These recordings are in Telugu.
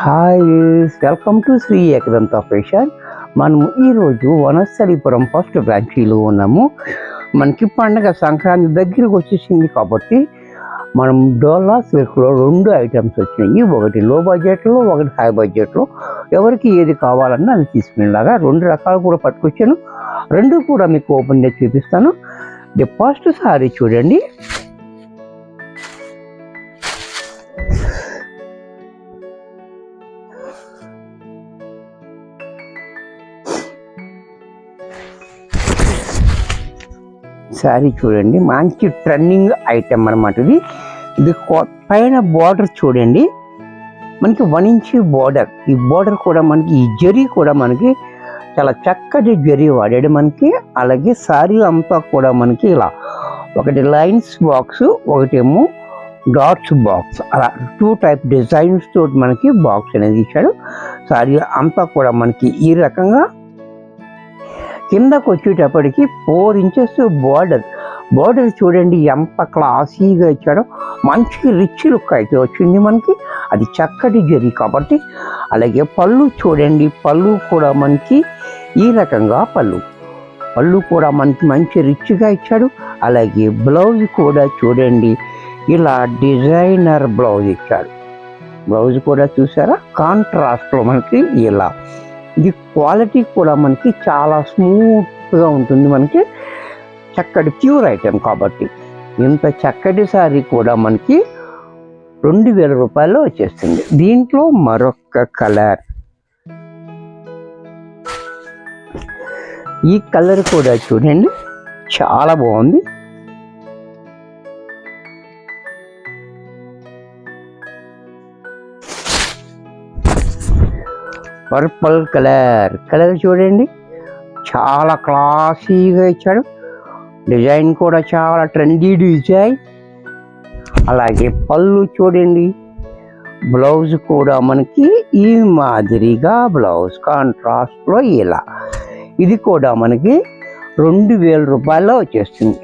Hi, welcome to Shri Ekadanta fashion. మనము ఈరోజు వనస్థలిపురం ఫస్ట్ బ్రాంచీలో ఉన్నాము. మనకి పండగ సంక్రాంతి దగ్గరకు వచ్చేసింది కాబట్టి మనం డోలా సిల్క్లో 2 ఐటమ్స్ వచ్చినాయి. ఒకటి లో బడ్జెట్లో, ఒకటి హై బడ్జెట్లో. ఎవరికి ఏది కావాలన్నా అది తీసుకునేలాగా 2 రకాలు కూడా పట్టుకొచ్చాను. 2 కూడా మీకు ఓపెన్ చేసి చూపిస్తాను. ది ఫస్ట్ సారీ చూడండి. శారీ చూడండి, మంచి ట్రెండింగ్ ఐటమ్ అనమాట. ఇది పైన బార్డర్ చూడండి, మనకి 1 ఇంచ్ బార్డర్. ఈ బార్డర్ కూడా మనకి, ఈ జరీ కూడా మనకి చాలా చక్కటి జరీ వాడాడు మనకి. అలాగే శారీ అంతా కూడా మనకి ఇలా ఒకటి లైన్స్ బాక్స్, ఒకటేమో డాట్స్ బాక్స్, అలా 2 టైప్ డిజైన్స్ తోటి మనకి బాక్స్ అనేది ఇచ్చాడు. శారీ అంతా కూడా మనకి ఈ రకంగా కిందకు వచ్చేటప్పటికి 4 ఇంచెస్ బార్డర్ చూడండి ఎంత క్లాసీగా ఇచ్చాడో. మంచి రిచ్ లుక్ అయితే వచ్చింది మనకి, అది చక్కటి జరీ కాబట్టి. అలాగే పళ్ళు చూడండి, పళ్ళు కూడా మనకి ఈ రకంగా పళ్ళు కూడా మనకి మంచి రిచ్గా ఇచ్చాడు. అలాగే బ్లౌజ్ కూడా చూడండి, ఇలా డిజైనర్ బ్లౌజ్ ఇచ్చాడు. బ్లౌజ్ కూడా చూసారా, కాంట్రాస్ట్లో మనకి ఇలా. ఇది క్వాలిటీ కూడా మనకి చాలా స్మూత్గా ఉంటుంది, మనకి చక్కటి ప్యూర్ ఐటెం కాబట్టి. ఇంత చక్కటి శారీ కూడా మనకి 2000 రూపాయల్లో వచ్చేస్తుంది. దీంట్లో మరొక కలర్, ఈ కలర్ కూడా చూడండి చాలా బాగుంది. పర్పుల్ కలర్ చూడండి, చాలా క్లాసీగా ఇచ్చాడు. డిజైన్ కూడా చాలా ట్రెండీ డిజైన్. అలాగే పళ్ళు చూడండి, బ్లౌజ్ కూడా మనకి ఈ మాదిరిగా బ్లౌజ్ కాంట్రాస్ట్లో ఇలా. ఇది కూడా మనకి 2000 రూపాయల్లో వచ్చేస్తుంది.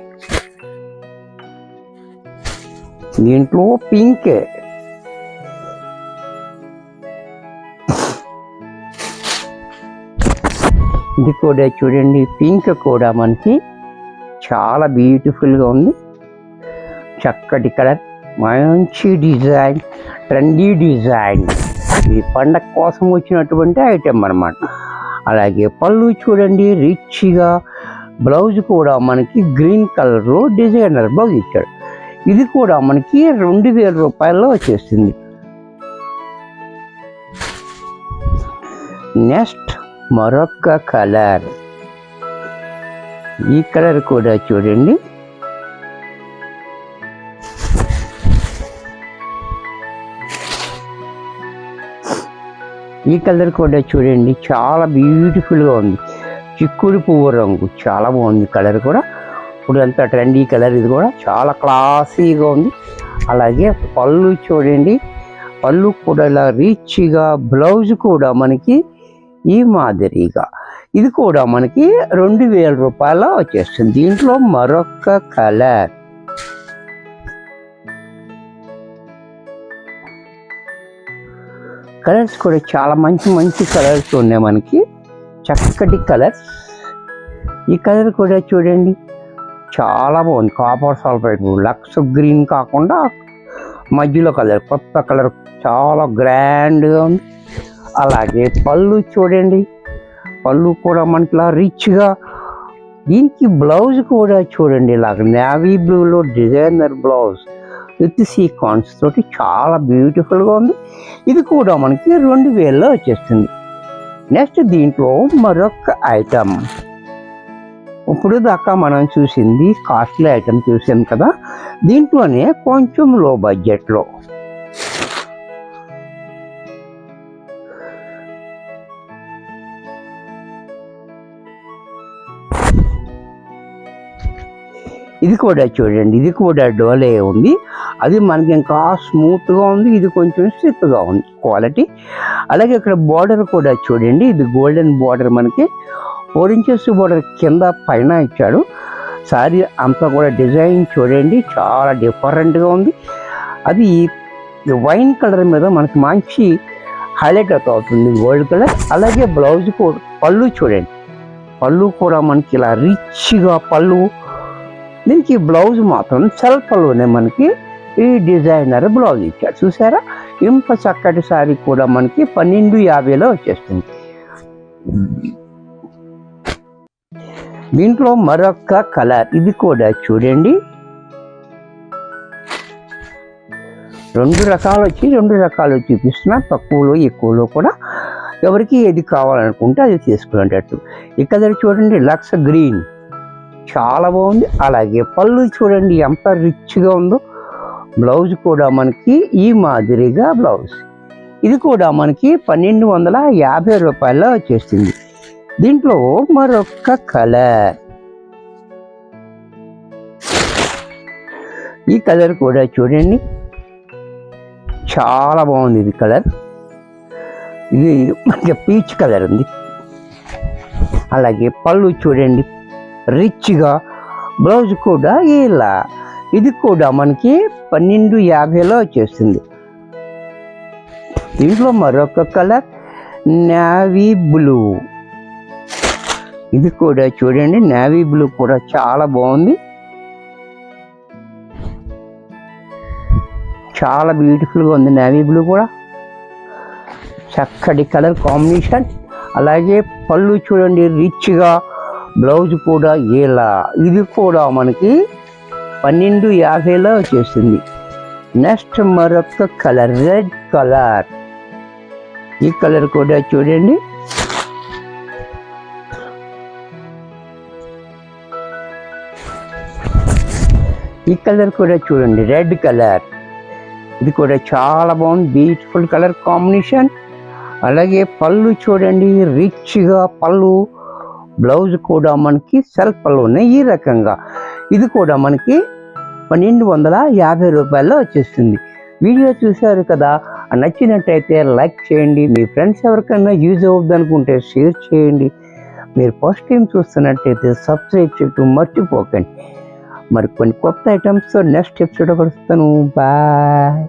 దీంట్లో పింక్, ఇది కూడా చూడండి, పింక్ కూడా మనకి చాలా బ్యూటిఫుల్గా ఉంది. చక్కటి కలర్, మంచి డిజైన్, ట్రెండీ డిజైన్. ఇది పండగ కోసం వచ్చినటువంటి ఐటెం అన్నమాట. అలాగే పళ్ళు చూడండి రిచ్గా, బ్లౌజ్ కూడా మనకి గ్రీన్ కలర్లో డిజైనర్ బ్లౌజ్ ఇచ్చాడు. ఇది కూడా మనకి 2000 రూపాయల్లో వచ్చేస్తుంది. నెక్స్ట్ మరొక కలర్, ఈ కలర్ కూడా చూడండి, ఈ కలర్ కూడా చూడండి చాలా బ్యూటిఫుల్గా ఉంది. చిక్కుడు పువ్వు రంగు చాలా బాగుంది కలర్ కూడా. ఇప్పుడు అంతా ట్రెండీ కలర్, ఇది కూడా చాలా క్లాసీగా ఉంది. అలాగే పళ్ళు చూడండి, పళ్ళు కూడా ఇలా రిచ్గా, బ్లౌజ్ కూడా మనకి ఈ మాదిరిగా. ఇది కూడా మనకి 2000 రూపాయల వచ్చేస్తుంది. దీంట్లో మరొక కలర్, కలర్స్ కూడా చాలా మంచి కలర్స్ ఉన్నాయి మనకి, చక్కటి కలర్స్. ఈ కలర్ కూడా చూడండి చాలా బాగుంది. కాపర్ సల్ఫైడ్, లక్స్ గ్రీన్ కాకుండా మధ్యలో కలర్, కొత్త కలర్, చాలా గ్రాండ్గా ఉంది. అలాగే పళ్ళు చూడండి, పళ్ళు కూడా మనకి రిచ్గా. దీనికి బ్లౌజ్ కూడా చూడండి ఇలాగ నేవీ బ్లూలో డిజైనర్ బ్లౌజ్ విత్ సీక్వెన్స్ తోటి చాలా బ్యూటిఫుల్గా ఉంది. ఇది కూడా మనకి 2000లో వచ్చేస్తుంది. నెక్స్ట్ దీంట్లో మరొక ఐటమ్, ఇప్పుడు దాకా మనం చూసింది కాస్ట్లీ ఐటమ్ చూసాం కదా, దీంట్లోనే కొంచెం లో బడ్జెట్లో ఇది కూడా చూడండి, ఇది కూడా డోలే ఉంది. అది మనకి ఇంకా స్మూత్గా ఉంది, ఇది కొంచెం స్టిఫ్గా ఉంది క్వాలిటీ. అలాగే ఇక్కడ బార్డర్ కూడా చూడండి, ఇది గోల్డెన్ బార్డర్, మనకి 4 ఇంచెస్ బార్డర్ కింద పైన ఇచ్చాడు. శారీ అంతా కూడా డిజైన్ చూడండి చాలా డిఫరెంట్గా ఉంది. అది వైన్ కలర్ మీద మనకి మంచి హైలైట్ అవుతుంది గోల్డ్ కలర్. అలాగే బ్లౌజ్ కూడా పళ్ళు చూడండి, పళ్ళు కూడా మనకి ఇలా రిచ్గా పళ్ళు. దీనికి బ్లౌజ్ మాత్రం సెల్ఫ్లోనే మనకి ఈ డిజైనర్ బ్లౌజ్ ఇచ్చాడు. చూసారా, ఇంత చక్కటి సారీ కూడా మనకి 1250లో వచ్చేస్తుంది. దీంట్లో మరొక కలర్, ఇది కూడా చూడండి. 2 రకాలు చూపిస్తున్నా, తక్కువలో ఎక్కువలో కూడా ఎవరికి ఏది కావాలనుకుంటే అది తీసుకునేటట్టు. ఇక్కడ చూడండి లక్స్ గ్రీన్, చాలా బాగుంది. అలాగే పళ్ళు చూడండి ఎంత రిచ్గా ఉందో. బ్లౌజ్ కూడా మనకి ఈ మాదిరిగా బ్లౌజ్. ఇది కూడా మనకి 1250 రూపాయల్లో వచ్చేస్తుంది. దీంట్లో మరొక కలర్, ఈ కలర్ కూడా చూడండి చాలా బాగుంది. ఇది కలర్, ఇది మనకి పీచ్ కలర్ ఉంది. అలాగే పళ్ళు చూడండి రిచ్గా, బ్లౌజ్ కూడా ఇలా. ఇది కూడా మనకి 1250లో వచ్చేస్తుంది. దీంట్లో మరొక కలర్ నేవీ బ్లూ, ఇది కూడా చూడండి నేవీ బ్లూ కూడా చాలా బాగుంది, చాలా బ్యూటిఫుల్గా ఉంది. నేవీ బ్లూ కూడా చక్కటి కలర్ కాంబినేషన్. అలాగే పళ్ళు చూడండి రిచ్గా, బ్లౌజ్ కూడా ఇలా. ఇది కూడా మనకి 1250లో వచ్చేస్తుంది. నెక్స్ట్ మరొక కలర్ రెడ్ కలర్, ఈ కలర్ కూడా చూడండి ఈ కలర్ కూడా చూడండి రెడ్ కలర్. ఇది కూడా చాలా బాగుంది, బ్యూటిఫుల్ కలర్ కాంబినేషన్. అలాగే పళ్ళు చూడండి రిచ్గా పళ్ళు, బ్లౌజ్ కూడా మనకి సెల్ఫ్లోనే ఈ రకంగా. ఇది కూడా మనకి 1250 రూపాయల్లో వచ్చేస్తుంది. వీడియో చూశారు కదా, నచ్చినట్టయితే లైక్ చేయండి. మీ ఫ్రెండ్స్ ఎవరికైనా యూజ్ అవుద్ది అనుకుంటే షేర్ చేయండి. మీరు ఫస్ట్ టైం చూస్తున్నట్టయితే సబ్స్క్రైబ్ చేయటం మర్చిపోకండి. మరి కొన్ని కొత్త ఐటమ్స్ నెక్స్ట్ ఎపిసోడ్ కలుస్తాను. బాయ్.